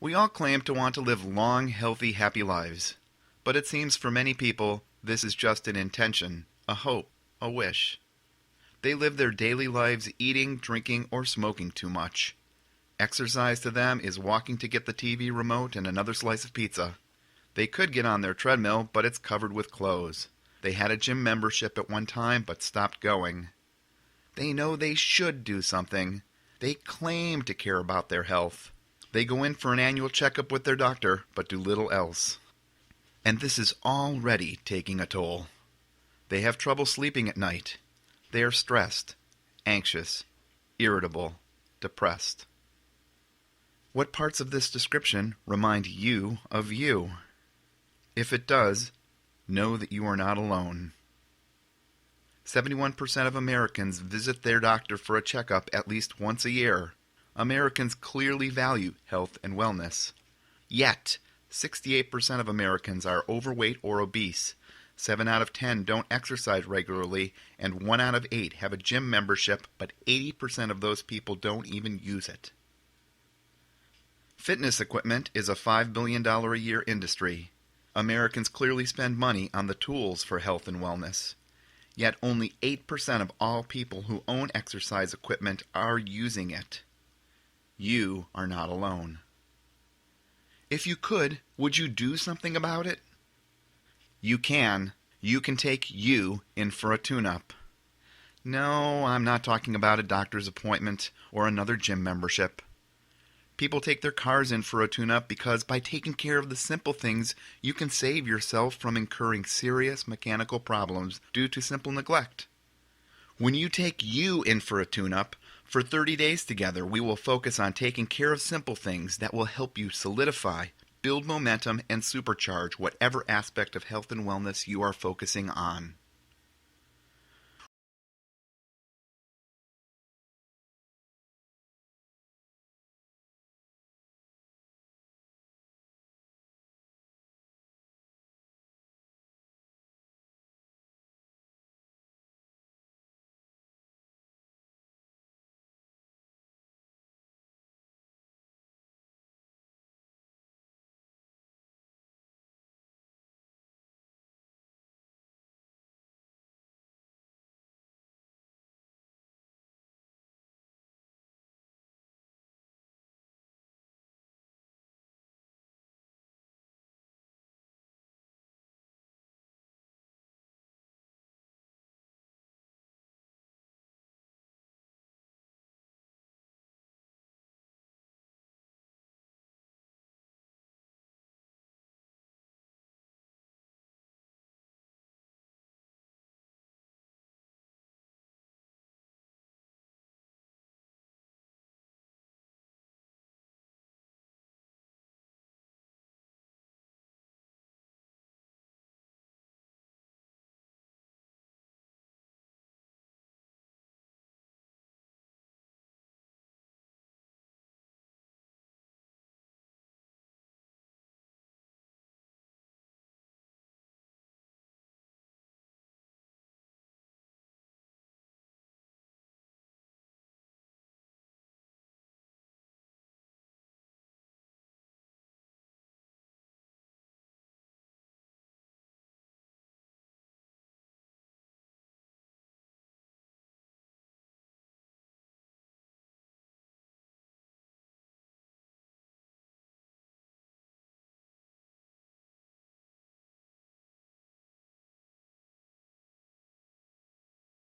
We all claim to want to live long, healthy, happy lives. But it seems for many people, this is just an intention, a hope, a wish. They live their daily lives eating, drinking, or smoking too much. Exercise to them is walking to get the TV remote and another slice of pizza. They could get on their treadmill, but it's covered with clothes. They had a gym membership at one time, but stopped going. They know they should do something. They claim to care about their health. They go in for an annual checkup with their doctor, but do little else. And this is already taking a toll. They have trouble sleeping at night. They are stressed, anxious, irritable, depressed. What parts of this description remind you of you? If it does, know that you are not alone. 71% of Americans visit their doctor for a checkup at least once a year. Americans clearly value health and wellness. Yet, 68% of Americans are overweight or obese. 7 out of 10 don't exercise regularly, and 1 out of 8 have a gym membership, but 80% of those people don't even use it. Fitness equipment is a $5 billion a year industry. Americans clearly spend money on the tools for health and wellness. Yet only 8% of all people who own exercise equipment are using it. You are not alone. If you could, would you do something about it? You can. You can take you in for a tune-up. No, I'm not talking about a doctor's appointment or another gym membership. People take their cars in for a tune-up because by taking care of the simple things, you can save yourself from incurring serious mechanical problems due to simple neglect. When you take you in for a tune-up, for 30 days together, we will focus on taking care of simple things that will help you solidify, build momentum, and supercharge whatever aspect of health and wellness you are focusing on.